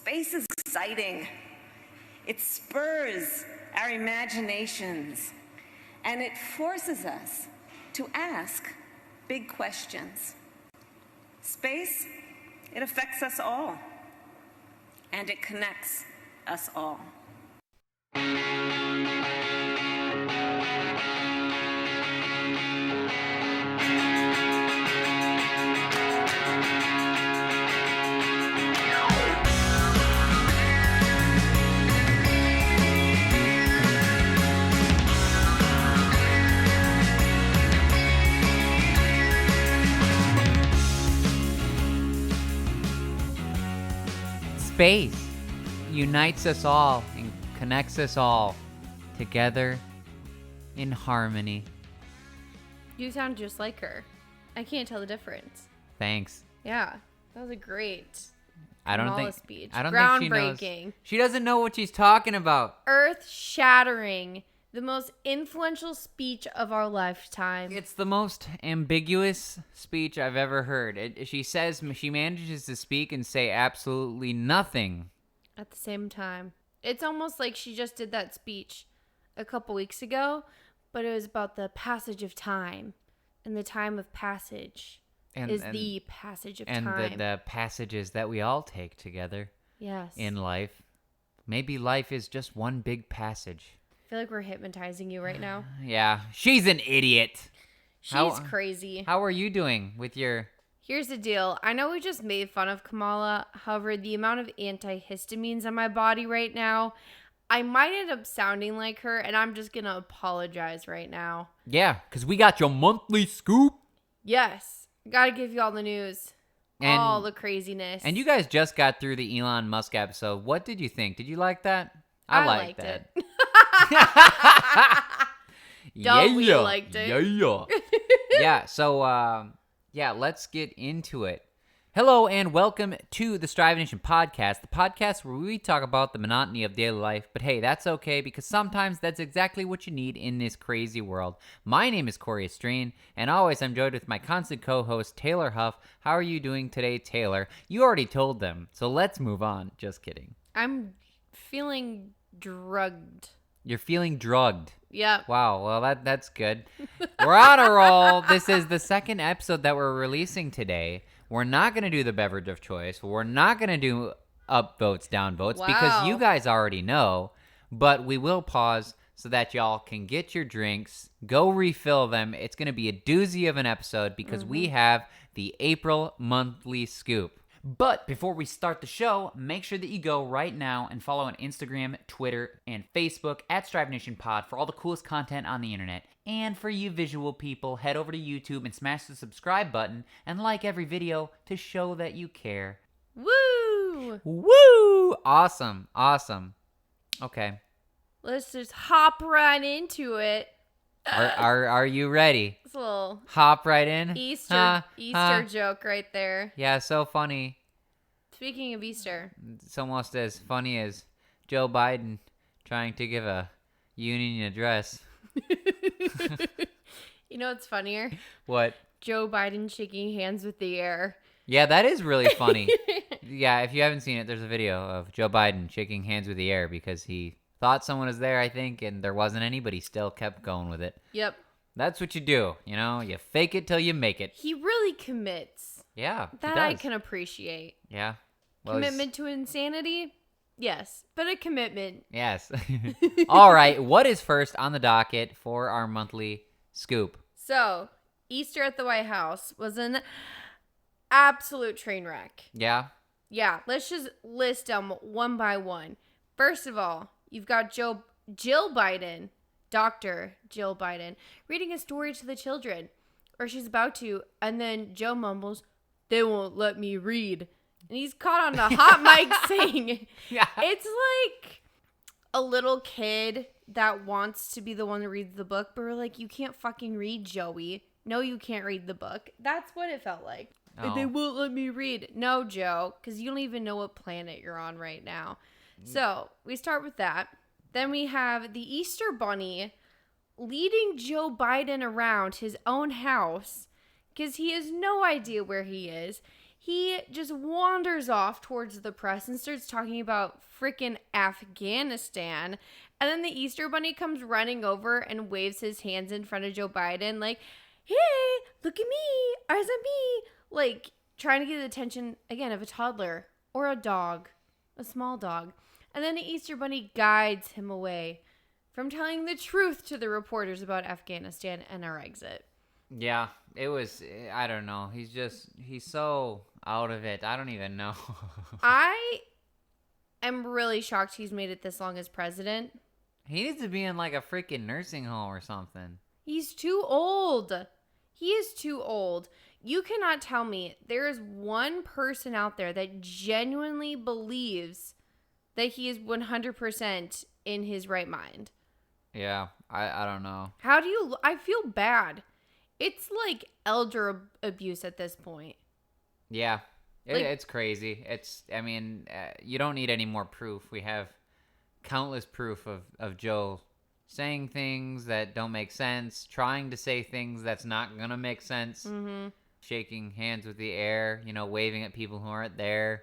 Space is exciting. It spurs our imaginations, and it forces us to ask big questions. Space, it affects us all, and it connects us all. Space unites us all and connects us all together in harmony. You sound just like her. I can't tell the difference. Thanks. Yeah, that was a great Kamala speech. I don't think she knows. She doesn't know what she's talking about. Earth-shattering. The most influential speech of our lifetime. It's the most ambiguous speech I've ever heard. She manages to speak and say absolutely nothing at the same time. It's almost like she just did that speech a couple weeks ago, but it was about the passage of time. And the time of passage is the passage of time. And the passages that we all take together. Yes. In life. Maybe life is just one big passage. I feel like we're hypnotizing you right now. Yeah. She's an idiot. She's crazy. How are you doing with your... Here's the deal. I know we just made fun of Kamala. However, the amount of antihistamines on my body right now, I might end up sounding like her, and I'm just going to apologize right now. Yeah, because we got your monthly scoop. Yes. Got to give you all the news. And, all the craziness. And you guys just got through the Elon Musk episode. What did you think? Did you like that? I liked that. It. We liked it. Yeah, so, let's get into it. Hello and welcome to the Strive Nation podcast, the podcast where we talk about the monotony of daily life. But hey, that's okay because sometimes that's exactly what you need in this crazy world. My name is Cory Estreen, and always I'm joined with my constant co-host, Taylor Huff. How are you doing today, Taylor? You already told them, so let's move on. Just kidding. I'm feeling drugged. You're feeling drugged. Yep. Wow, well, that's good. We're on a roll. This is the second episode that we're releasing today. We're not going to do the beverage of choice. We're not going to do up votes, down votes, because you guys already know. But we will pause so that y'all can get your drinks, go refill them. It's going to be a doozy of an episode because we have the April monthly scoop. But before we start the show, make sure that you go right now and follow on Instagram, Twitter, and Facebook at Strive Nation Pod for all the coolest content on the internet. And for you visual people, head over to YouTube and smash the subscribe button and like every video to show that you care. Woo! Woo! Awesome. Okay. Let's just hop right into it. Are you ready? It's a little hop right in. Easter joke right there. Yeah, so funny. Speaking of Easter, it's almost as funny as Joe Biden trying to give a union address. You know what's funnier? What? Joe Biden shaking hands with the air. Yeah, that is really funny. Yeah, if you haven't seen it, there's a video of Joe Biden shaking hands with the air because he thought someone was there, I think, and there wasn't any, but he still kept going with it. Yep. That's what you do, you know? You fake it till you make it. He really commits. Yeah, that I can appreciate. Yeah. Well, commitment to insanity? Yes, but a commitment. Yes. All right, what is first on the docket for our monthly scoop? So, Easter at the White House was an absolute train wreck. Yeah? Yeah, let's just list them one by one. First of all, you've got Jill Biden, Dr. Jill Biden, reading a story to the children. Or she's about to, and then Joe mumbles, "They won't let me read." And he's caught on the hot mic saying, yeah. It's like a little kid that wants to be the one that reads the book, but we're like, you can't fucking read, Joey. No, you can't read the book. That's what it felt like. Oh. They won't let me read. No, Joe, because you don't even know what planet you're on right now. So we start with that. Then we have the Easter Bunny leading Joe Biden around his own house because he has no idea where he is. he just wanders off towards the press and starts talking about freaking Afghanistan. And then the Easter Bunny comes running over and waves his hands in front of Joe Biden like, hey, look at me, eyes on me. Like, trying to get the attention, again, of a toddler or a dog, a small dog. And then the Easter Bunny guides him away from telling the truth to the reporters about Afghanistan and our exit. Yeah, it was, I don't know. He's so out of it. I don't even know. I am really shocked he's made it this long as president. He needs to be in like a freaking nursing home or something. He's too old. He is too old. You cannot tell me there is one person out there that genuinely believes that he is 100% in his right mind. Yeah, I don't know. How do you... I feel bad. It's like elder abuse at this point. Yeah, it's crazy. You don't need any more proof. We have countless proof of Joe saying things that don't make sense, trying to say things that's not going to make sense, shaking hands with the air, waving at people who aren't there.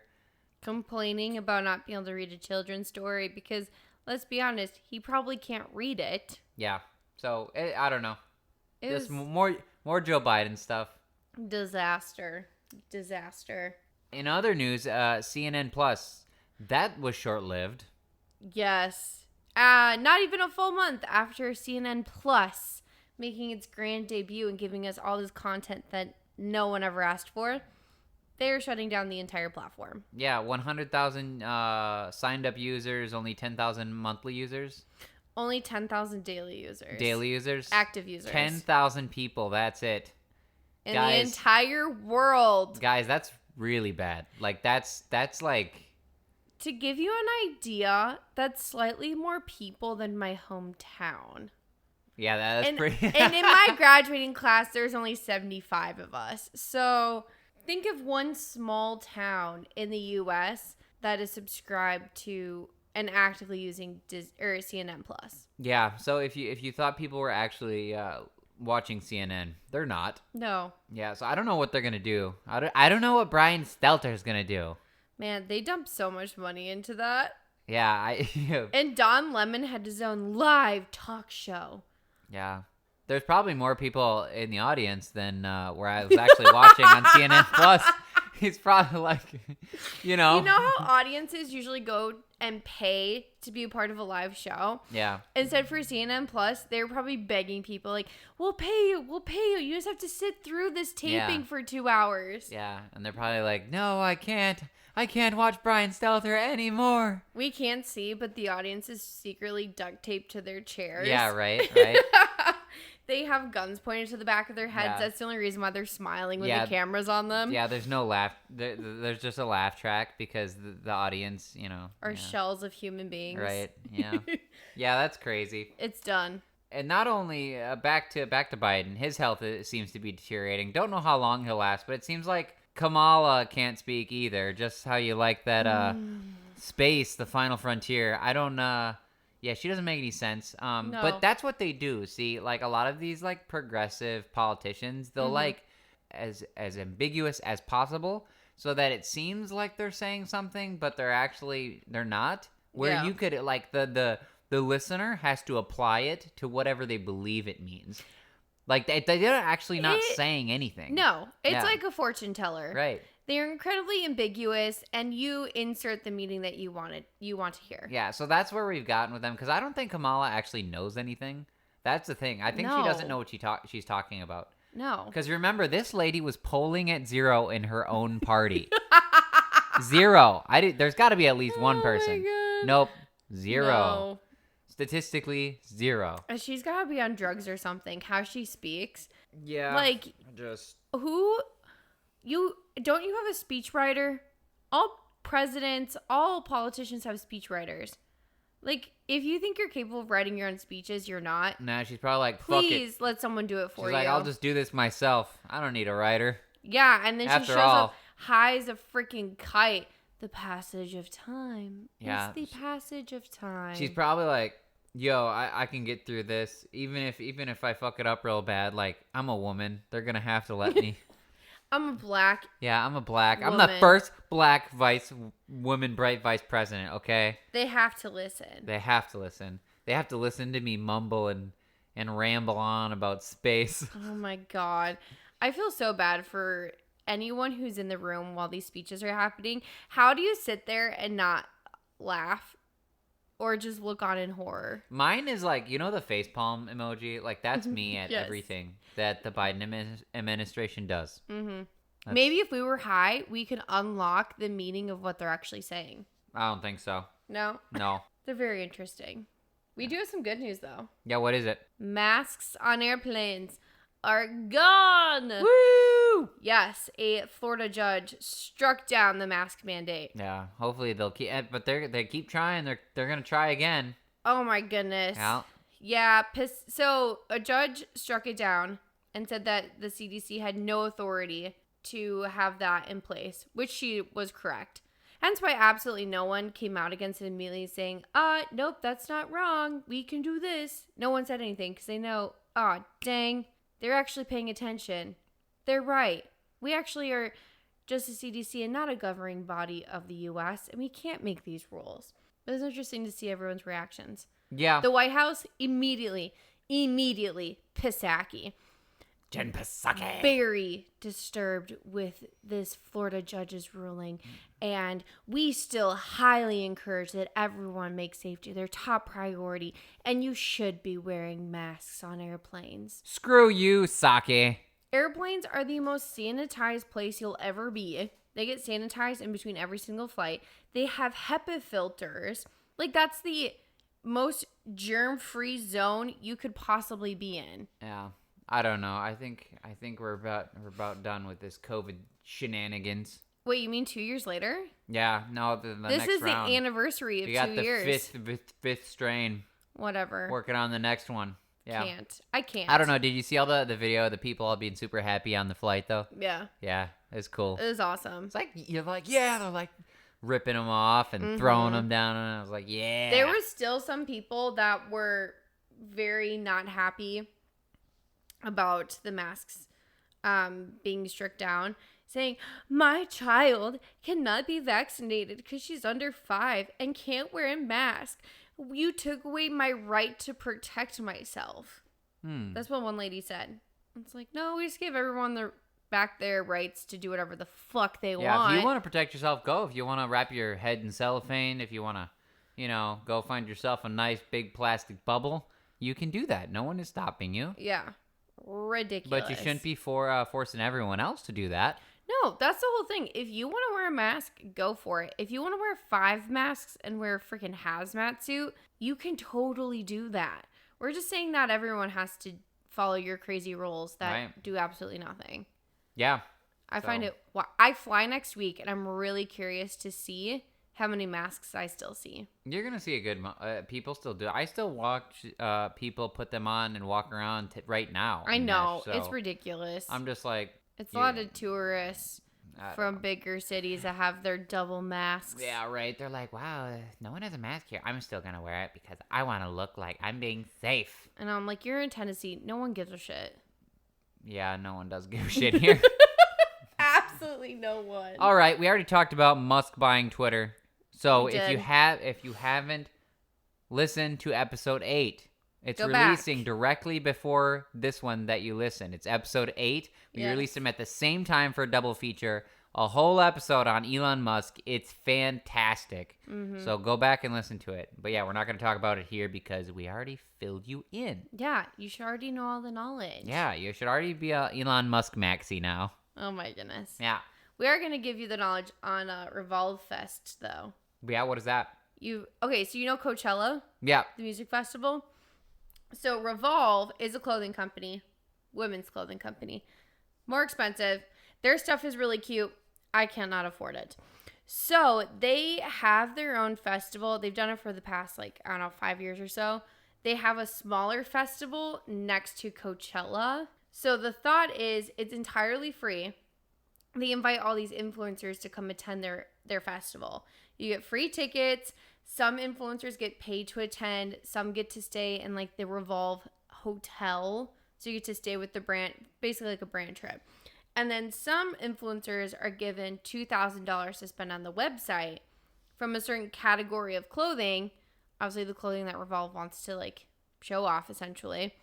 Complaining about not being able to read a children's story because, let's be honest, he probably can't read it. Yeah, so I don't know. Just more Joe Biden stuff. Disaster. In other news, CNN Plus, that was short-lived. Yes. Not even a full month after CNN Plus making its grand debut and giving us all this content that no one ever asked for, they're shutting down the entire platform. Yeah, 100,000 signed up users, only 10,000 monthly users. Only 10,000 daily users. Active users. 10,000 people, that's it. In the entire world. Guys, that's really bad. Like, that's like... To give you an idea, that's slightly more people than my hometown. Yeah, that's pretty... And in my graduating class, there's only 75 of us. So think of one small town in the U.S. that is subscribed to and actively using CNN Plus. Yeah, so if you thought people were actually watching CNN, they're not. No. Yeah, so I don't know what they're going to do. I don't know what Brian Stelter's going to do. Man, they dumped so much money into that. Yeah. And Don Lemon had his own live talk show. Yeah. There's probably more people in the audience than where I was actually watching on CNN Plus. He's probably like, You know how audiences usually go and pay to be a part of a live show? Yeah. Instead for CNN Plus, they're probably begging people like, we'll pay you. You just have to sit through this taping for 2 hours. Yeah. And they're probably like, no, I can't watch Brian Stelter anymore. We can't see, but the audience is secretly duct taped to their chairs. Yeah, right. They have guns pointed to the back of their heads. Yeah. That's the only reason why they're smiling with the cameras on them. Yeah, there's no laugh. There's just a laugh track because the audience, are shells of human beings. Right. Yeah. Yeah, that's crazy. It's done. And not only back to Biden, his health seems to be deteriorating. Don't know how long he'll last, but it seems like Kamala can't speak either. Just how you like that space, the final frontier. I don't yeah, she doesn't make any sense. No. But that's what they do. See, like a lot of these like progressive politicians, they'll like as ambiguous as possible so that it seems like they're saying something, but they're not. Where you could like the listener has to apply it to whatever they believe it means. Like they're actually not saying anything. No, it's like a fortune teller. Right. They're incredibly ambiguous, and you insert the meaning that you want to hear. Yeah, so that's where we've gotten with them, because I don't think Kamala actually knows anything. That's the thing. I think she doesn't know what she's talking about. No. Because remember, this lady was polling at 0 in her own party. 0. There's got to be at least one person. My God. Nope. 0. No. Statistically, 0. She's got to be on drugs or something. How she speaks. Yeah. Like, don't you have a speechwriter? All presidents, all politicians have speechwriters. Like, if you think you're capable of writing your own speeches, you're not. Nah, she's probably like, fuck it. Please let someone do it for you. She's like, I'll just do this myself. I don't need a writer. Yeah, and then she shows up high as a freaking kite. The passage of time. Yeah. It's the passage of time. She's probably like, yo, I can get through this. Even if I fuck it up real bad, like, I'm a woman. They're going to have to let me. I'm a black. Yeah, I'm a black. Woman. I'm the first black woman bright vice president, okay? They have to listen. They have to listen. They have to listen to me mumble and ramble on about space. Oh my God. I feel so bad for anyone who's in the room while these speeches are happening. How do you sit there and not laugh or just look on in horror? Mine is like, the facepalm emoji? Like, that's me at Yes. everything that the Biden administration does. Mm-hmm. Maybe if we were high, we could unlock the meaning of what they're actually saying. I don't think so. No? No. They're very interesting. We do have some good news, though. Yeah, what is it? Masks on airplanes are gone. Woo! Yes, a Florida judge struck down the mask mandate. Yeah, hopefully they'll keep, but they keep trying. They're gonna try again. Oh my goodness. Yeah. So a judge struck it down and said that the CDC had no authority to have that in place, which she was correct. Hence why absolutely no one came out against it immediately saying, nope, that's not wrong. We can do this. No one said anything because they know, dang, they're actually paying attention. They're right. We actually are just a CDC and not a governing body of the U.S., and we can't make these rules. But it's interesting to see everyone's reactions. Yeah. The White House immediately, Psaki. Jen Psaki. Very disturbed with this Florida judge's ruling. And we still highly encourage that everyone make safety their top priority. And you should be wearing masks on airplanes. Screw you, Saki. Airplanes are the most sanitized place you'll ever be. They get sanitized in between every single flight. They have HEPA filters. Like, that's the most germ-free zone you could possibly be in. Yeah. I don't know. I think we're about done with this COVID shenanigans. Wait, you mean 2 years later? Yeah, no, the this next is round. The anniversary of 2 years. You got the fifth strain. Whatever. Working on the next one. Yeah. I can't. I don't know. Did you see all the video of the people all being super happy on the flight though? Yeah. Yeah, it's cool. It was awesome. It's like you're like, yeah, they're like ripping them off and throwing them down, and I was like, yeah. There were still some people that were very not happy about the masks being stripped down, saying, my child cannot be vaccinated because she's under 5 and can't wear a mask. You took away my right to protect myself. That's what one lady said. It's like, no, we just give everyone back their rights to do whatever the fuck they want. Yeah, if you want to protect yourself, go. If you want to wrap your head in cellophane, if you want to, go find yourself a nice big plastic bubble, you can do that. No one is stopping you. Yeah. Ridiculous. But you shouldn't be forcing everyone else to do that. No, that's the whole thing. If you want to wear a mask, go for it. If you want to wear 5 masks and wear a freaking hazmat suit, you can totally do that. We're just saying that everyone has to follow your crazy rules that do absolutely nothing. Yeah. I find it... I fly next week, and I'm really curious to see how many masks I still see. You're going to see a good... people still do. I still watch people put them on and walk around right now. I know. It's ridiculous. I'm just like... It's a lot of tourists from bigger cities that have their double masks. Yeah, right. They're like, wow, no one has a mask here. I'm still going to wear it because I want to look like I'm being safe. And I'm like, you're in Tennessee. No one gives a shit. Yeah, no one does give a shit here. Absolutely no one. All right, we already talked about Musk buying Twitter. So if you haven't listened to episode 8, it's releasing directly before this one that you listen. It's episode 8. We released them at the same time for a double feature. A whole episode on Elon Musk. It's fantastic. So go back and listen to it. But yeah, we're not going to talk about it here because we already filled you in. Yeah, you should already know all the knowledge. Yeah, you should already be a Elon Musk maxi now. Oh my goodness. Yeah. We are going to give you the knowledge on Revolve Fest, though. Yeah, what is that? Okay, so you know Coachella? Yeah. The music festival? So Revolve is a clothing company, women's clothing company. More expensive. Their stuff is really cute. I cannot afford it. So they have their own festival. They've done it for the past, 5 years or so. They have a smaller festival next to Coachella. So the thought is it's entirely free. They invite all these influencers to come attend their festival. You get free tickets. Some influencers get paid to attend. Some get to stay in the Revolve hotel. So you get to stay with the brand, basically like a brand trip. And then some influencers are given $2,000 to spend on the website from a certain category of clothing. Obviously, the clothing that Revolve wants to, like, show off, essentially.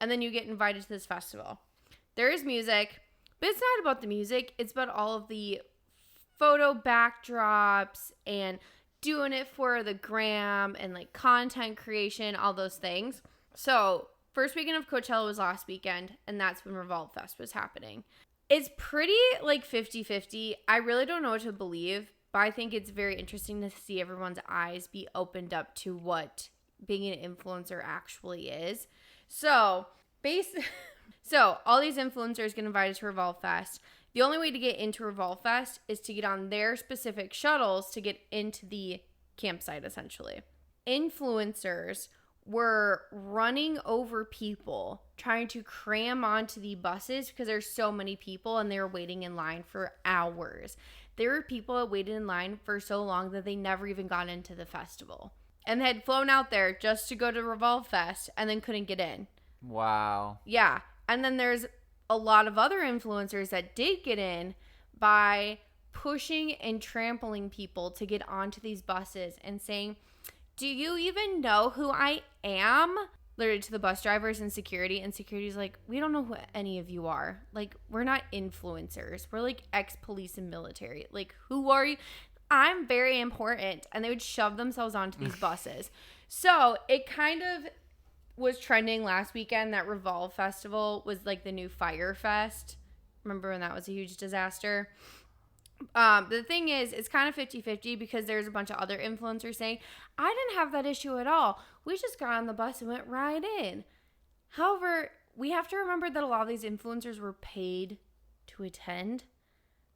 And then you get invited to this festival. There is music, but it's not about the music. It's about all of the photo backdrops and doing it for the gram and, like, content creation, all those things. So, first weekend of Coachella was last weekend, and that's when Revolve Fest was happening. It's pretty, like, 50-50. I really don't know what to believe, but I think it's very interesting to see everyone's eyes be opened up to what being an influencer actually is. So all these influencers get invited to Revolve Fest. The only way to get into Revolve Fest is to get on their specific shuttles to get into the campsite, essentially. Influencers were running over people trying to cram onto the buses because there's so many people and they were waiting in line for hours. There were people that waited in line for so long that they never even got into the festival and had flown out there just to go to Revolve Fest and then couldn't get in. Wow. Yeah. And then there's a lot of other influencers that did get in by pushing and trampling people to get onto these buses and saying, "Do you even know who I am?" Literally to the bus drivers and security. And security's like, "We don't know who any of you are. Like, we're not influencers. We're like ex-police and military. Like, who are you? I'm very important." And they would shove themselves onto these buses. So it kind of was trending last weekend that Revolve Festival was like the new Fire Fest. Remember when that was a huge disaster? The thing is, it's kind of 50-50 because there's a bunch of other influencers saying, "I didn't have that issue at all. We just got on the bus and went right in." However, we have to remember that a lot of these influencers were paid to attend.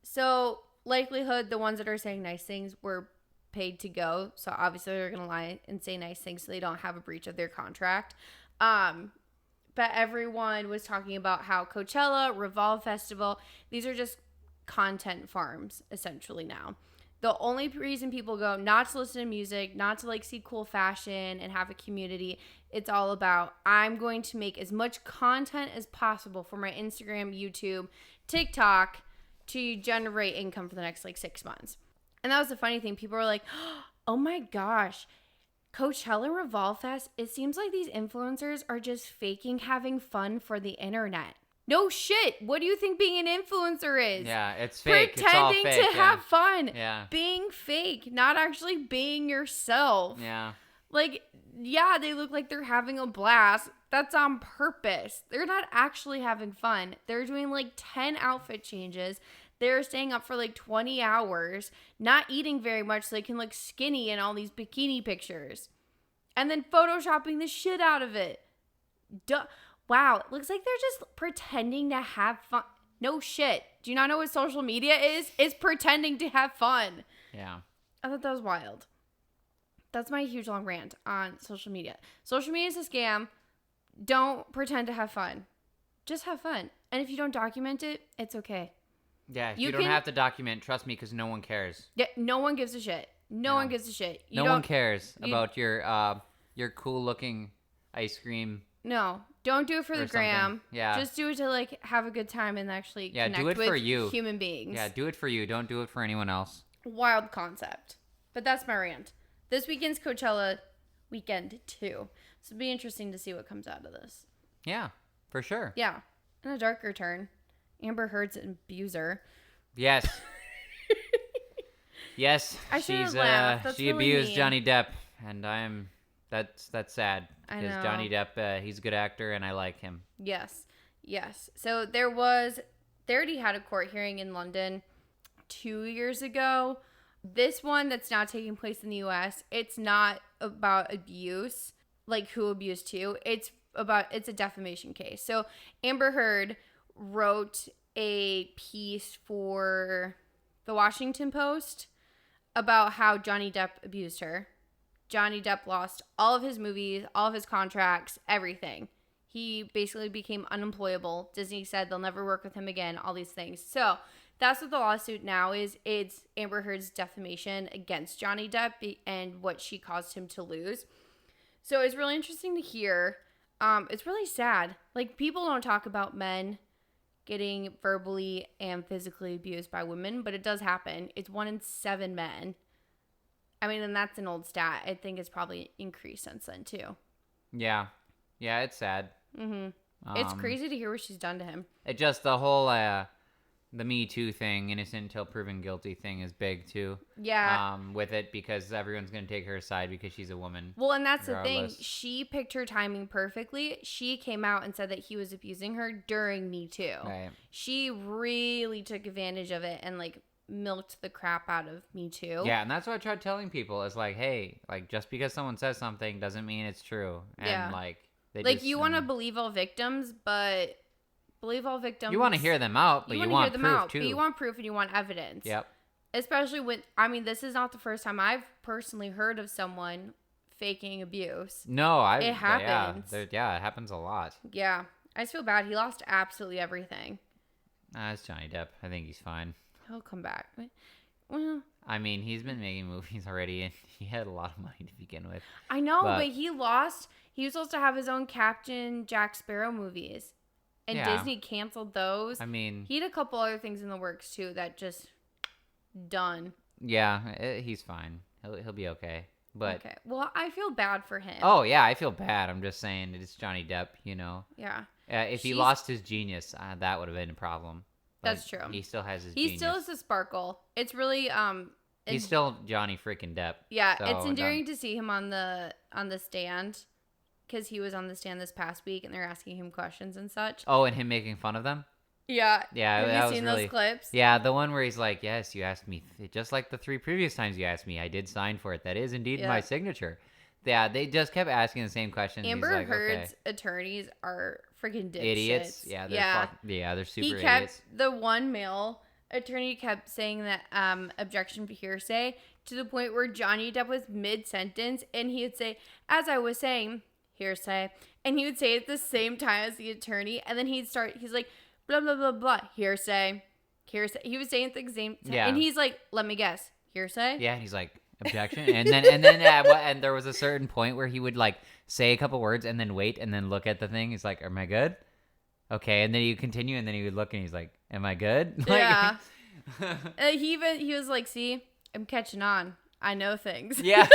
So, likelihood, the ones that are saying nice things were paid to go. So, obviously, they're going to lie and say nice things so they don't have a breach of their contract. But everyone was talking about how Coachella, Revolve Festival, these are just content farms essentially now. The only reason people go, not to listen to music, not to like see cool fashion and have a community, it's all about, I'm going to make as much content as possible for my Instagram, YouTube, TikTok to generate income for the next like 6 months. And that was the funny thing. People were like, "Oh my gosh, Coachella, Revolve Fest, it seems like these influencers are just faking having fun for the internet." No shit. What do you think being an influencer is? Yeah, it's fake. Pretending it's all fake, to have fun. Yeah. Being fake, not actually being yourself. Yeah. Like, yeah, they look like they're having a blast. That's on purpose. They're not actually having fun. They're doing like 10 outfit changes. They're staying up for like 20 hours, not eating very much so they can look skinny in all these bikini pictures. And then photoshopping the shit out of it. Wow, it looks like they're just pretending to have fun. No shit. Do you not know what social media is? It's pretending to have fun. Yeah. I thought that was wild. That's my huge long rant on social media. Social media is a scam. Don't pretend to have fun. Just have fun. And if you don't document it, it's okay. Yeah, you don't have to document. Trust me, because no one cares. Yeah, no one gives a shit. No one gives a shit. No one cares about your cool looking ice cream. No, don't do it for the gram. Something. Yeah. Just do it to like have a good time and actually connect do it with for you. Human beings. Yeah, do it for you. Don't do it for anyone else. Wild concept. But that's my rant. This weekend's Coachella weekend too. So it'll be interesting to see what comes out of this. Yeah, for sure. Yeah. And a darker turn. Amber Heard's an abuser. Yes. Yes. She really abused mean. Johnny Depp, and that's sad. I Because know. Johnny Depp, he's a good actor, and I like him. Yes. So they already had a court hearing in London 2 years ago. This one that's now taking place in the US, it's not about abuse, like who abused who. It's a defamation case. So Amber Heard wrote a piece for the Washington Post about how Johnny Depp abused her. Johnny Depp lost all of his movies, all of his contracts, everything. He basically became unemployable. Disney said they'll never work with him again, all these things. So that's what the lawsuit now is. It's Amber Heard's defamation against Johnny Depp and what she caused him to lose. So it's really interesting to hear. It's really sad. Like, people don't talk about men getting verbally and physically abused by women, but it does happen. It's 1 in 7 men. I mean, and that's an old stat. I think it's probably increased since then, too. Yeah. Yeah, it's sad. Mm-hmm. It's crazy to hear what she's done to him. It just, the whole, the Me Too thing, innocent until proven guilty thing is big, too. Yeah. With it, because everyone's going to take her side because she's a woman. Well, and that's regardless. the thing. She picked her timing perfectly. She came out and said that he was abusing her during Me Too. Right. She really took advantage of it and, like, milked the crap out of Me Too. Yeah, and that's what I tried telling people is like, hey, like, just because someone says something doesn't mean it's true. And, Yeah. like, they Like, just, you want to believe all victims, but believe all victims. you want to hear them out, but you want proof, too. But you want proof and you want evidence. Yep. Especially when, I mean, this is not the first time I've personally heard of someone faking abuse. No, It happens. Yeah, it happens a lot. Yeah. I just feel bad. He lost absolutely everything. It's Johnny Depp. I think he's fine. He'll come back. Well, I mean, he's been making movies already, and he had a lot of money to begin with. I know, but he lost. He was supposed to have his own Captain Jack Sparrow movies. And Yeah. Disney canceled those. I mean, He had a couple other things in the works, too, that just done. yeah, he's fine. He'll be okay. But Okay. Well, I feel bad for him. oh yeah, I feel bad. I'm just saying it's Johnny Depp. You know. Yeah. If he lost his genius, that would have been a problem. That's true. He still has his He genius. still has a sparkle. It's really He's still Johnny freaking Depp. yeah, so, it's endearing to see him on the stand because he was on the stand this past week and they're asking him questions and such. Oh, and him making fun of them. Yeah. Yeah, Have that you was seen really, those clips? Yeah, the one where he's like, "Yes, you asked me, just like the 3 previous times you asked me. I did sign for it. That is indeed my signature." Yeah, they just kept asking the same questions. Amber he's like, Heard's attorneys are freaking dipshits. idiots. Yeah, they're super He kept idiots. the one male attorney kept saying that objection to hearsay to the point where Johnny Depp was mid sentence and he would say, "As I was saying, hearsay," and he would say it at the same time as the attorney, and then he's like, "Blah blah blah blah, hearsay, hearsay." He was saying it at the same time, and he's like, "Let me guess, hearsay." Yeah, and he's like, objection, and then and there was a certain point where he would like say a couple words and then wait and then look at the thing. He's like, "Am I good?" Okay, and then he would continue, and then he would look and he's like, "Am I good?" Yeah. He was like, "See, I'm catching on. I know things." Yeah.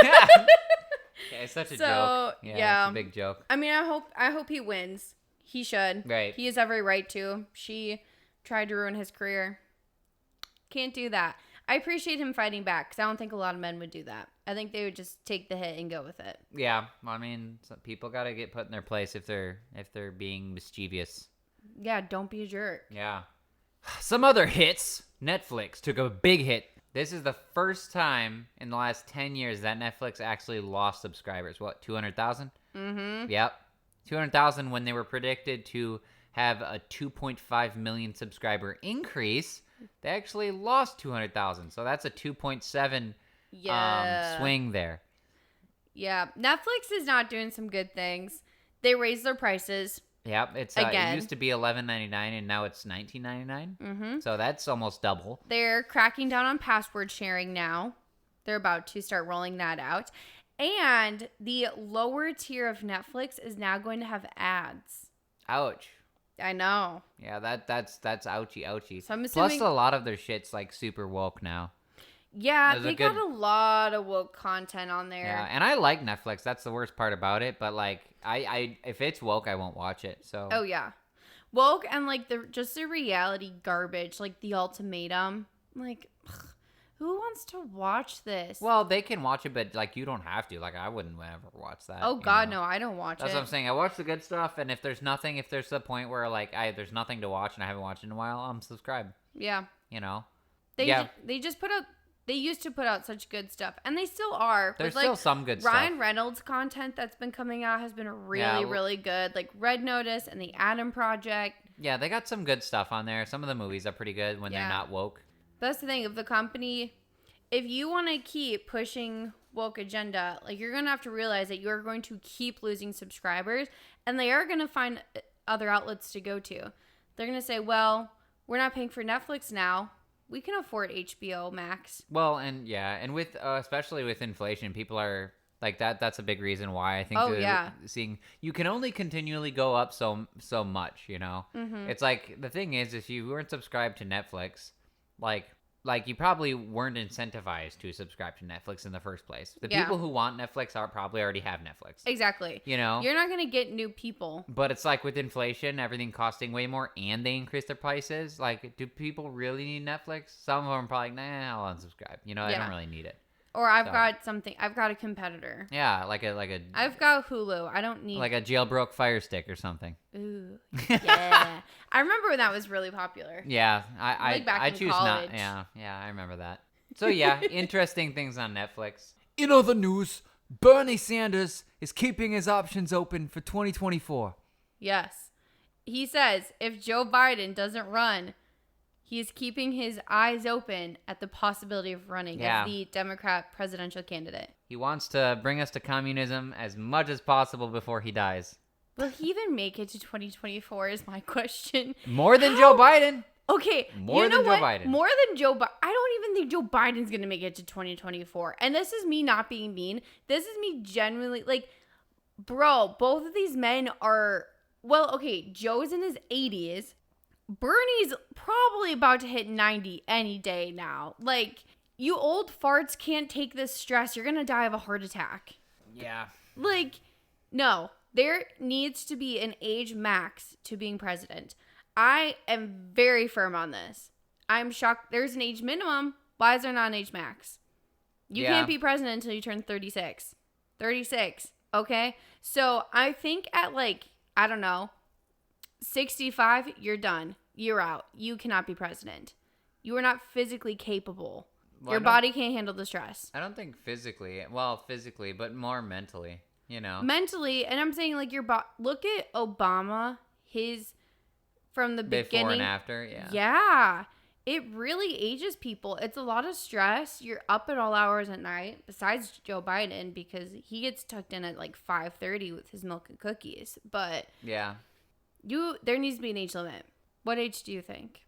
Yeah, it's such a joke. Yeah, it's a big joke. I mean, I hope he wins. He should. Right. He has every right to. She tried to ruin his career. Can't do that. I appreciate him fighting back because I don't think a lot of men would do that. I think they would just take the hit and go with it. Yeah, I mean, some people got to get put in their place if they're being mischievous. Yeah, don't be a jerk. Yeah. Some other hits. Netflix took a big hit. This is the first time in the last 10 years that Netflix actually lost subscribers. What, 200,000? Mm-hmm. Yep. 200,000 when they were predicted to have a 2.5 million subscriber increase. They actually lost 200,000. So that's a 2.7 swing there. Yeah. Netflix is not doing some good things. They raised their prices. Yep, it used to be $11.99 and now it's $19.99. Mm-hmm. So that's almost double. They're cracking down on password sharing now. They're about to start rolling that out. And the lower tier of Netflix is now going to have ads. Ouch. I know. Yeah, that's ouchie. So I'm assuming, plus a lot of their shit's like super woke now. Yeah, they got a lot of woke content on there. Yeah, and I like Netflix. That's the worst part about it. But like, I if it's woke, I won't watch it. So. Oh yeah, woke and like the reality garbage, like The Ultimatum. Like, who wants to watch this? Well, they can watch it, but like you don't have to. Like, I wouldn't ever watch that. Oh God, no, I don't watch it. That's what I'm saying. I watch the good stuff, and if there's the point where like there's nothing to watch and I haven't watched it in a while, I'm subscribed. Yeah. You know. They just put out. They used to put out such good stuff, and they still are. There's still some good stuff. Ryan Reynolds content that's been coming out has been really good. Like Red Notice and The Adam Project. Yeah, they got some good stuff on there. Some of the movies are pretty good when they're not woke. That's the thing of the company. If you want to keep pushing woke agenda, like you're going to have to realize that you're going to keep losing subscribers, and they are going to find other outlets to go to. They're going to say, well, we're not paying for Netflix now. We can afford HBO Max. Well, and with especially with inflation, people are Like that's a big reason why I think seeing you can only continually go up so much, you know. Mm-hmm. It's like the thing is if you weren't subscribed to Netflix, like you probably weren't incentivized to subscribe to Netflix in the first place. The people who want Netflix probably already have Netflix. Exactly. You know? You're not going to get new people. But it's like with inflation, everything costing way more and they increase their prices. Like, do people really need Netflix? Some of them are probably like, nah, I'll unsubscribe. You know, I don't really need it. Or I've got a competitor. Yeah, I've got Hulu. I don't need like a jailbroke Fire Stick or something. Ooh. Yeah. I remember when that was really popular. Yeah, I in choose college. not. Yeah, I remember that. So yeah, interesting things on Netflix. In other news, Bernie Sanders is keeping his options open for 2024. Yes. He says if Joe Biden doesn't run, he is keeping his eyes open at the possibility of running as the Democrat presidential candidate. He wants to bring us to communism as much as possible before he dies. Will he even make it to 2024 is my question. More than Joe Biden. Okay, More than Joe Biden. More than Joe Biden. I don't even think Joe Biden's going to make it to 2024. And this is me not being mean. This is me genuinely, like, bro, both of these men are, well, okay, Joe's in his 80s. Bernie's probably about to hit 90 any day now. Like, you old farts can't take this stress. You're going to die of a heart attack. Yeah. Like, no. There needs to be an age max to being president. I am very firm on this. I'm shocked. There's an age minimum. Why is there not an age max? You can't be president until you turn 36. 36. Okay? So I think at like, I don't know, 65, you're done. You're out. You cannot be president. You are not physically capable. Your body can't handle the stress. I don't think physically. Well, physically, but more mentally. You know, mentally, and I'm saying like look at Obama, his from the beginning, before and after, yeah, it really ages people. It's a lot of stress. You're up at all hours at night. Besides Joe Biden, because he gets tucked in at like 5:30 with his milk and cookies. But yeah, there needs to be an age limit. What age do you think?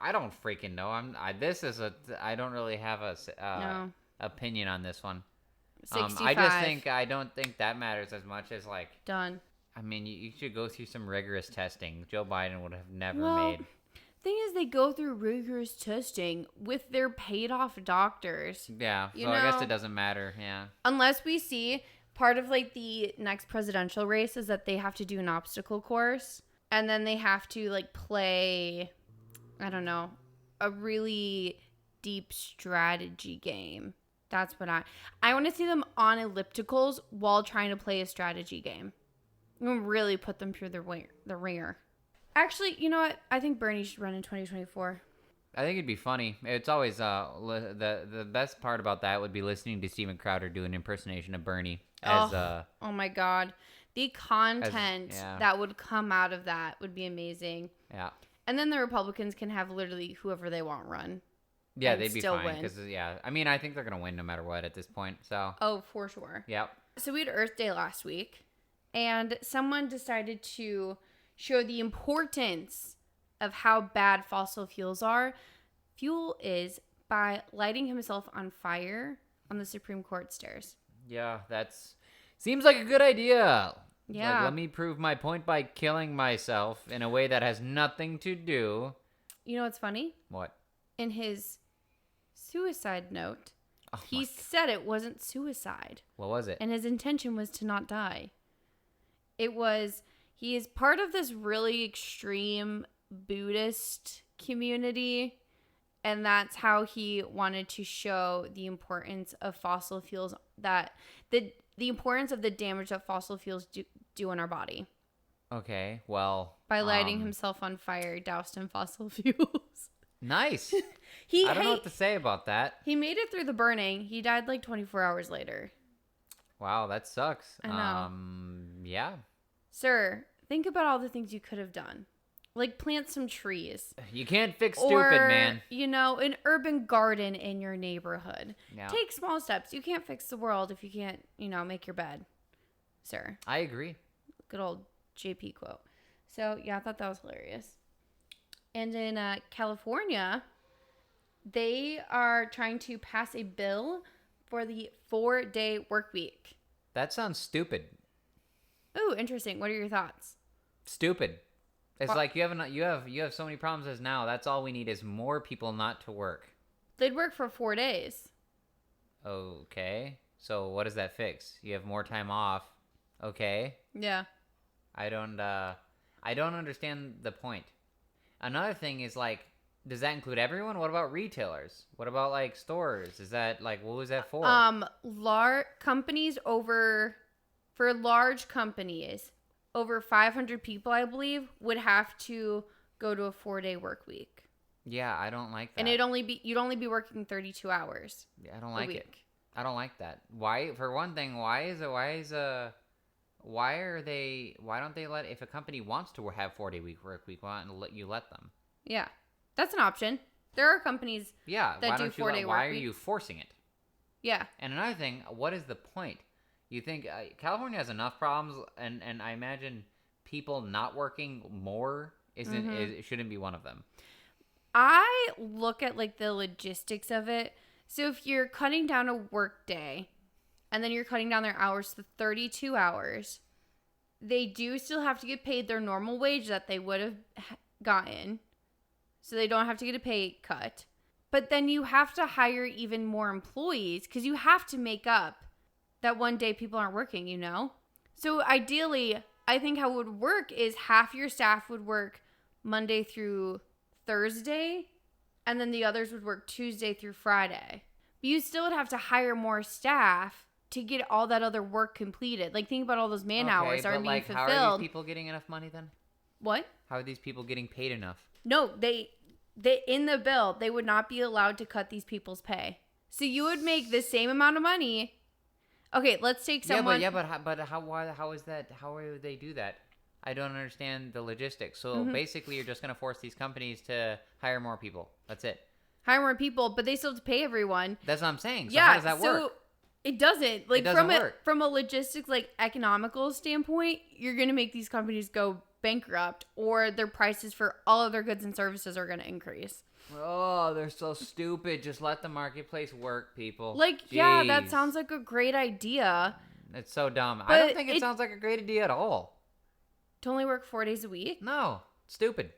I don't freaking know. I don't really have a opinion on this one. 65. I don't think that matters as much as like done. I mean, you should go through some rigorous testing. Joe Biden would have never made. Thing is, they go through rigorous testing with their paid off doctors. Yeah, so I guess it doesn't matter. Yeah, unless we see part of like the next presidential race is that they have to do an obstacle course and then they have to like play, I don't know, a really deep strategy game. That's what I want to see them on ellipticals while trying to play a strategy game. And really put them through the ringer. Actually, you know what? I think Bernie should run in 2024. I think it'd be funny. It's always the best part about that would be listening to Steven Crowder do an impersonation of Bernie as oh my god, the content that would come out of that would be amazing. Yeah. And then the Republicans can have literally whoever they want run. Yeah, they'd be fine because I mean, I think they're gonna win no matter what at this point. So. Oh, for sure. Yep. So we had Earth Day last week, and someone decided to show the importance of how bad fossil fuels are. Fuel is by lighting himself on fire on the Supreme Court stairs. Yeah, seems like a good idea. Yeah. Like, let me prove my point by killing myself in a way that has nothing to do. You know what's funny? What? In his suicide note, he said it wasn't suicide. What was it? And his intention was to not die. He is part of this really extreme Buddhist community, and that's how he wanted to show the importance of fossil fuels, that the importance of the damage that fossil fuels do in our body. Okay, well, by lighting himself on fire, doused in fossil fuels. Nice. I don't know what to say about that. He made it through the burning. He died like 24 hours later. Wow, that sucks. I know. Yeah. Sir, think about all the things you could have done. Like plant some trees. You can't fix stupid, man. You know, an urban garden in your neighborhood. Yeah. Take small steps. You can't fix the world if you can't, make your bed. Sir. I agree. Good old JP quote. So, yeah, I thought that was hilarious. And in California, they are trying to pass a bill for the 4-day work week. That sounds stupid. Ooh, interesting. What are your thoughts? Stupid. It's like you have so many problems as now. That's all we need is more people not to work. They'd work for 4 days. Okay. So what does that fix? You have more time off. Okay. Yeah. I don't understand the point. Another thing is like, does that include everyone? What about retailers? What about like stores? Is that like, what was that for? For large companies, over 500 people, I believe, would have to go to a 4-day work week. Yeah, I don't like that. And you'd only be working 32 hours. Yeah, I don't like it. I don't like that. Why? For one thing, why don't they let, if a company wants to have 4-day work week, why don't you let them? Yeah, that's an option. There are companies that do 4-day work week. Why are you forcing it? Yeah. And another thing, what is the point? You think California has enough problems, and I imagine people not working more shouldn't be one of them. I look at like the logistics of it. So if you're cutting down a work day and then you're cutting down their hours to 32 hours, they do still have to get paid their normal wage that they would have gotten. So they don't have to get a pay cut. But then you have to hire even more employees because you have to make up that one day people aren't working, you know? So ideally, I think how it would work is half your staff would work Monday through Thursday, and then the others would work Tuesday through Friday. But you still would have to hire more staff to get all that other work completed. Like, think about all those man hours are being fulfilled. How are these people getting enough money then? What? How are these people getting paid enough? No, they in the bill, they would not be allowed to cut these people's pay. So you would make the same amount of money. Okay, let's take someone. But how is that? How would they do that? I don't understand the logistics. So basically, you're just going to force these companies to hire more people. That's it. Hire more people, but they still have to pay everyone. That's what I'm saying. So how does that work? It doesn't. Like, it doesn't work. From a logistics, like economical standpoint, you're going to make these companies go bankrupt, or their prices for all of their goods and services are going to increase. Oh, they're so stupid. Just let the marketplace work, people. Like, Jeez. Yeah, that sounds like a great idea. It's so dumb. But I don't think it sounds like a great idea at all. To only work 4 days a week? No, stupid.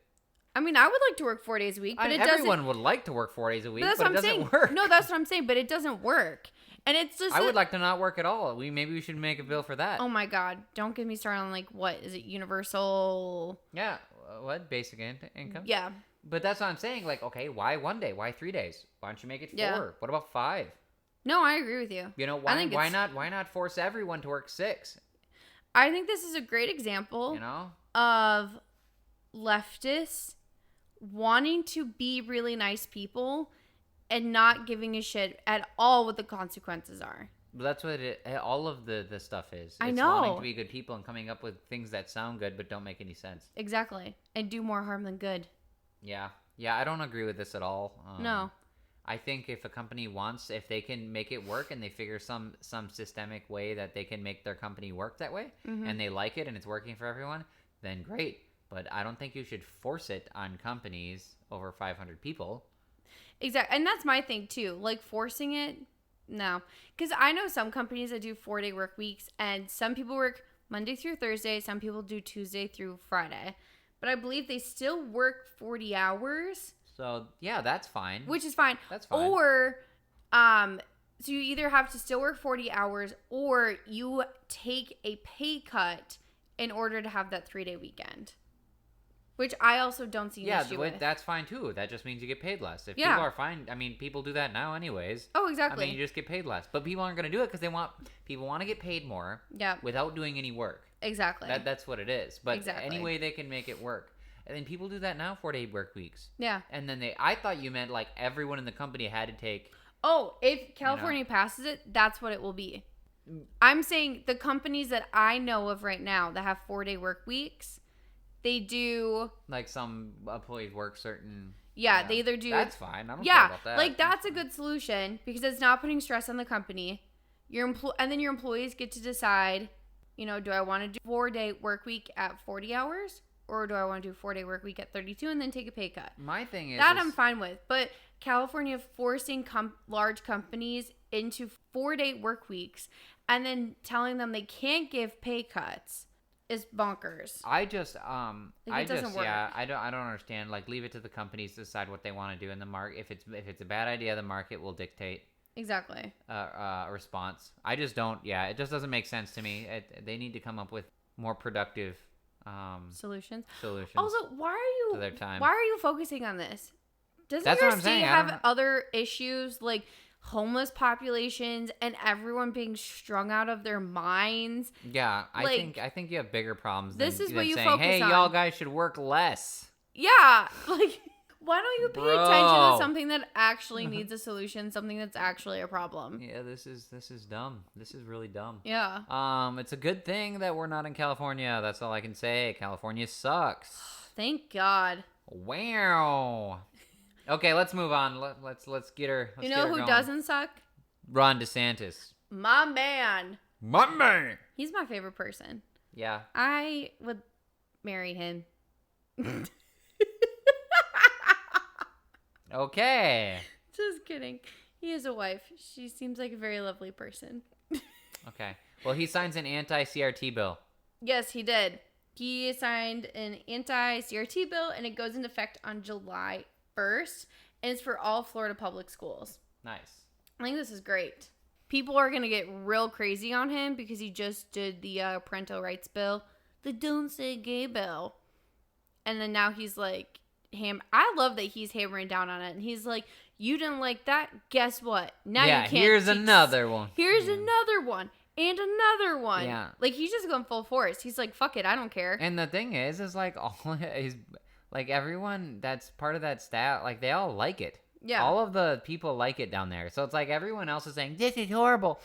I mean, I would like to work 4 days a week, but everyone would like to work 4 days a week, but it doesn't work. No, that's what I'm saying, but it doesn't work. And it's just I would like to not work at all. Maybe we should make a bill for that. Oh my God. Don't get me started on like, what is it? Universal? Yeah. What? Basic income? Yeah. But that's what I'm saying. Like, okay, why 1 day? Why 3 days? Why don't you make it 4? Yeah. What about 5? No, I agree with you. You know, why not force everyone to work 6? I think this is a great example, of leftists wanting to be really nice people and not giving a shit at all what the consequences are. But that's what all of the stuff is. I it's know. Wanting to be good people and coming up with things that sound good but don't make any sense. Exactly. And do more harm than good. Yeah. Yeah, I don't agree with this at all. No. I think if a company if they can make it work and they figure some systemic way that they can make their company work that way, and they like it and it's working for everyone, then great. But I don't think you should force it on companies over 500 people. Exactly. And that's my thing too. Like, forcing it, no. Because I know some companies that do 4-day work weeks, and some people work Monday through Thursday. Some people do Tuesday through Friday. But I believe they still work 40 hours. So, yeah, that's fine. Which is fine. That's fine. Or, so you either have to still work 40 hours, or you take a pay cut in order to have that 3-day weekend. Which I also don't see an issue with. That's fine too. That just means you get paid less. If people are fine, I mean, people do that now anyways. Oh, exactly. I mean, you just get paid less. But people aren't going to do it because people want to get paid more without doing any work. Exactly. That's what it is. But any way they can make it work. And then people do that now, 4-day work weeks. Yeah. And then I thought you meant like everyone in the company had to take. Oh, if California passes it, that's what it will be. I'm saying the companies that I know of right now that have 4-day work weeks, they do. Like, some employees work certain. Yeah, they either do. That's fine. I don't care about that. Like, that's a good solution because it's not putting stress on the company. And then your employees get to decide, do I want to do 4-day work week at 40 hours? Or do I want to do 4-day work week at 32 and then take a pay cut? My thing is... I'm fine with. But California forcing large companies into 4-day work weeks, and then telling them they can't give pay cuts is bonkers. I just it doesn't work. yeah, I don't understand. Like, leave it to the companies to decide what they want to do in the market. If it's a bad idea, the market will dictate Exactly. a response. I just don't. Yeah, it just doesn't make sense to me. They need to come up with more productive Solutions. solutions. Also, to their time. why are you focusing on this? Doesn't That's your what I'm state saying. have other issues like homeless populations and everyone being strung out of their minds? Yeah, Like, I think you have bigger problems. this than, is than what you saying, focus hey, on. y'all guys should work less. Yeah, like why don't you pay attention Bro. to something that actually needs a solution, something that's actually a problem? Yeah, this is dumb. This is really dumb. Yeah. It's a good thing that we're not in California. That's all I can say. California sucks. Thank God. Wow. Okay, let's move on. Let's get her. You know who doesn't suck? Ron DeSantis. My man. My man. He's my favorite person. Yeah. I would marry him. Okay. Just kidding. He has a wife. She seems like a very lovely person. Okay. Well, he signs an anti-CRT bill. Yes, he did. He signed an anti-CRT bill, and it goes into effect on July 1st, and it's for all Florida public schools. Nice. I think this is great. People are going to get real crazy on him because he just did the parental rights bill, the Don't Say Gay bill. And then now he's like, I love that he's hammering down on it. And he's like, you didn't like that? Guess what? Now you can't. Here's another one. Here's another one. And another one. Yeah. Like, he's just going full force. He's like, fuck it, I don't care. And the thing is like all his, like everyone that's part of that staff, like they all like it. Yeah. All of the people like it down there. So it's like everyone else is saying, this is horrible.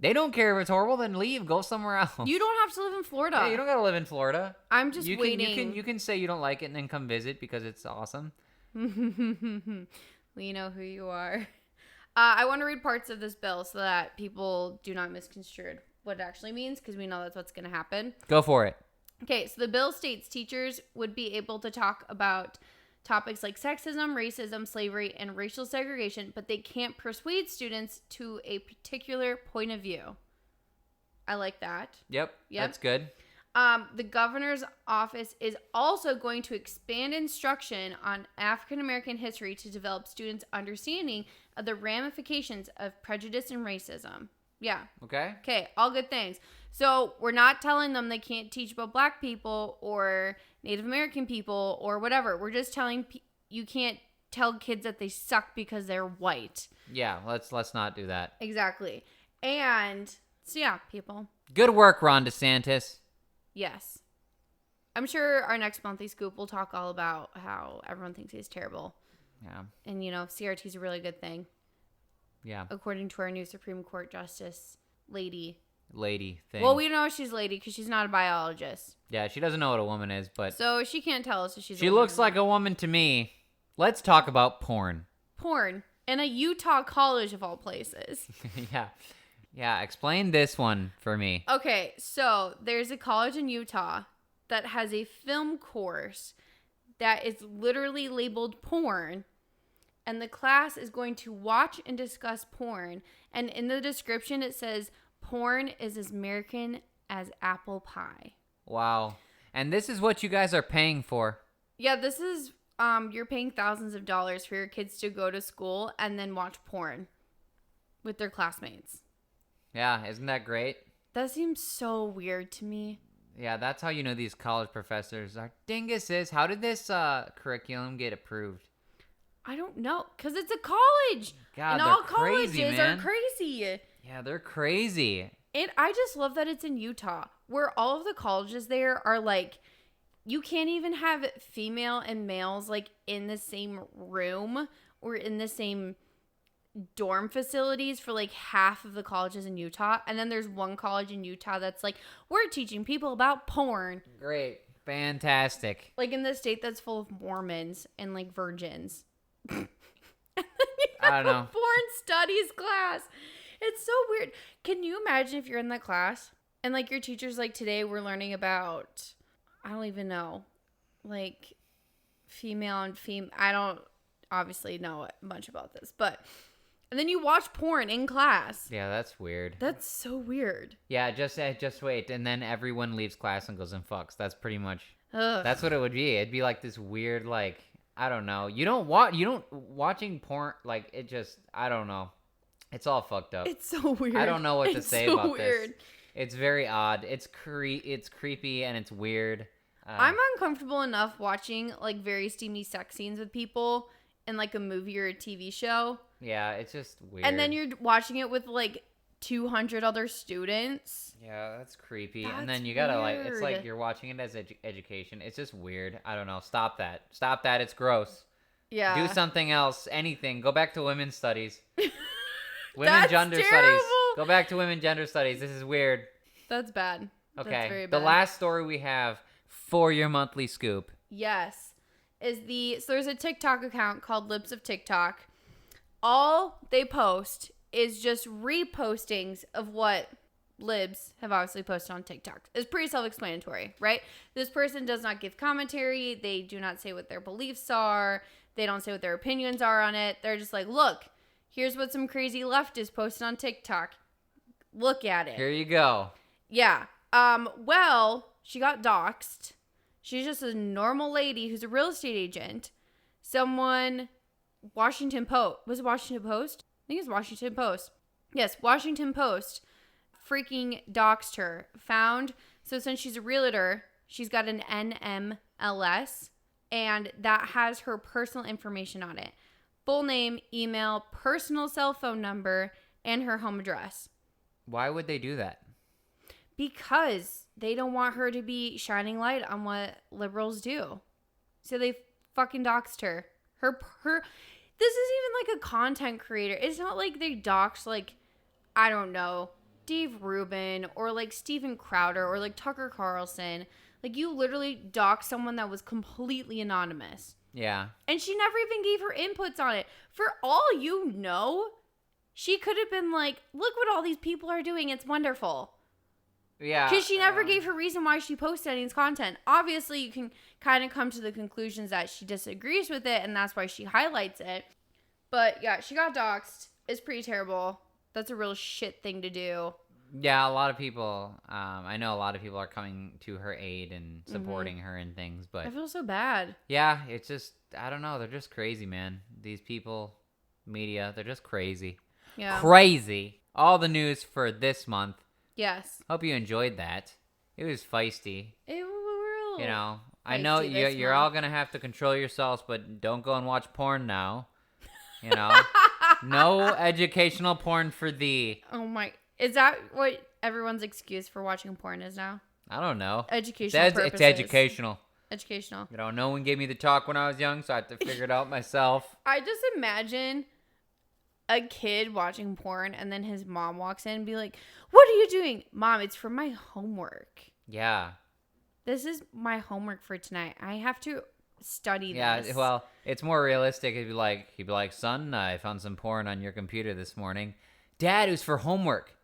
They don't care if it's horrible, then leave. Go somewhere else. You don't have to live in Florida. Yeah, you don't gotta live in Florida. I'm just waiting. You can say you don't like it and then come visit because it's awesome. We know who you are. I want to read parts of this bill so that people do not misconstrue what it actually means, because we know that's what's going to happen. Go for it. Okay, so the bill states teachers would be able to talk about topics like sexism, racism, slavery, and racial segregation, but they can't persuade students to a particular point of view. I like that. Yep. That's good. The governor's office is also going to expand instruction on African American history to develop students' understanding of the ramifications of prejudice and racism. Yeah. Okay. Okay, all good things. So we're not telling them they can't teach about Black people or Native American people or whatever. We're just telling you can't tell kids that they suck because they're white. Yeah, let's not do that. Exactly. And so yeah, people. Good work, Ron DeSantis. Yes. I'm sure our next monthly scoop will talk all about how everyone thinks he's terrible. Yeah. And, you know, CRT is a really good thing. Yeah. According to our new Supreme Court Justice lady thing. Well, we know she's lady because she's not a biologist. Yeah, she doesn't know what a woman is, but So she can't tell us if she's she looks like a woman to me. Let's talk about porn. Porn. In a Utah college of all places. Yeah. Yeah, explain this one for me. Okay, so there's a college in Utah that has a film course that is literally labeled porn. And the class is going to watch and discuss porn. And in the description, it says, porn is as American as apple pie. Wow. And this is what you guys are paying for. Yeah, this is, you're paying thousands of dollars for your kids to go to school and then watch porn with their classmates. Yeah, isn't that great? That seems so weird to me. Yeah, that's how you know these college professors are dinguses. How did this curriculum get approved? I don't know, because it's a college. God, and they're all crazy, colleges man. are crazy. Yeah, they're crazy. And I just love that it's in Utah, where all of the colleges there are like, you can't even have female and males like in the same room or in the same dorm facilities for like half of the colleges in Utah. And then there's one college in Utah that's like, we're teaching people about porn. Great. Fantastic. Like in the state that's full of Mormons and like virgins. And then you I have don't a know. porn studies class. It's so weird. Can you imagine if you're in that class and like your teacher's like, today we're learning about, I don't even know, like female and I don't obviously know much about this, but And then you watch porn in class. Yeah, that's weird. That's so weird. Yeah, just wait, and then everyone leaves class and goes and fucks. That's pretty much. Ugh. That's what it would be. It'd be like this weird, like, I don't know. Watching porn, like, it just, I don't know. It's all fucked up. It's so weird. I don't know what to say about weird. this. It's very odd. It's creepy and it's weird. I'm uncomfortable enough watching like very steamy sex scenes with people in like a movie or a TV show. Yeah, it's just weird. And then you're watching it with like 200 other students. Yeah, that's creepy. That's and then you gotta weird. like, it's like you're watching it as education. It's just weird. I don't know. Stop that. Stop that. It's gross. Yeah. Do something else. Anything. Go back to women's studies. That's gender terrible. studies. Go back to women gender studies. This is weird. That's bad. Okay. That's very The bad. last story we have for your monthly scoop. Yes. So there's a TikTok account called Libs of TikTok. All they post is just repostings of what Libs have obviously posted on TikTok. It's pretty self-explanatory, right? This person does not give commentary. They do not say what their beliefs are. They don't say what their opinions are on it. They're just like, look, here's what some crazy leftist posted on TikTok. Look at it. Here you go. Yeah. Well, she got doxxed. She's just a normal lady who's a real estate agent. Washington Post. Was it Washington Post? I think it's Washington Post. Yes, Washington Post freaking doxed her. So since she's a realtor, she's got an NMLS, and that has her personal information on it. Full name, email, personal cell phone number, and her home address. Why would they do that? Because they don't want her to be shining light on what liberals do. So they fucking doxed her. This is even like a content creator. It's not like they doxed like, I don't know, Dave Rubin or like Steven Crowder or like Tucker Carlson. Like you literally doxed someone that was completely anonymous. Yeah. And she never even gave her inputs on it. For all you know, she could have been like, look what all these people are doing. It's wonderful. Yeah. Because she never gave her reason why she posted any of this content. Obviously, you can kind of come to the conclusions that she disagrees with it, and that's why she highlights it. But yeah, she got doxxed. It's pretty terrible. That's a real shit thing to do. Yeah, a lot of people, I know a lot of people are coming to her aid and supporting her and things, but I feel so bad. yeah, it's just, I don't know, they're just crazy, man. These people, media, they're just crazy. Yeah. Crazy. All the news for this month. Yes. Hope you enjoyed that. It was feisty. It was real. You know, I know Feisty this you're month. all going to have to control yourselves, but don't go and watch porn now. You know, no educational porn for thee. Oh my. Is that what everyone's excuse for watching porn is now? I don't know. Educational purposes. It's educational. Educational. You know, no one gave me the talk when I was young, so I had to figure it out myself. I just imagine a kid watching porn and then his mom walks in and be like, what are you doing? Mom, it's for my homework. Yeah. This is my homework for tonight. I have to study Yeah, this. well, it's more realistic. He'd be like, son, I found some porn on your computer this morning. Dad, it was for homework.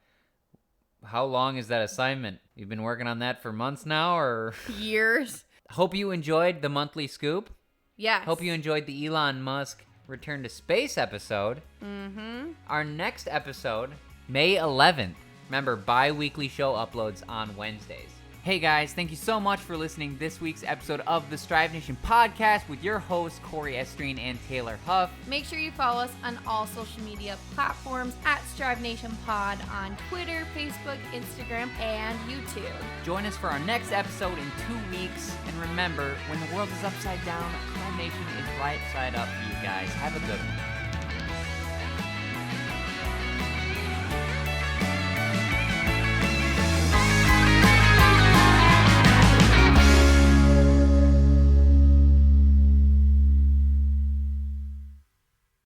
How long is that assignment? You've been working on that for months now, or? Years. Hope you enjoyed the monthly scoop. Yes. Hope you enjoyed the Elon Musk return to space episode. Mm-hmm. Our next episode, May 11th. Remember, bi-weekly show uploads on Wednesdays. Hey guys, thank you so much for listening this week's episode of the Strive Nation podcast with your hosts, Cory, Estreen, and Taylor Huff. Make sure you follow us on all social media platforms at Strive Nation Pod on Twitter, Facebook, Instagram, and YouTube. Join us for our next episode in 2 weeks. And remember, when the world is upside down, Strive Nation is right side up for you guys. Have a good one.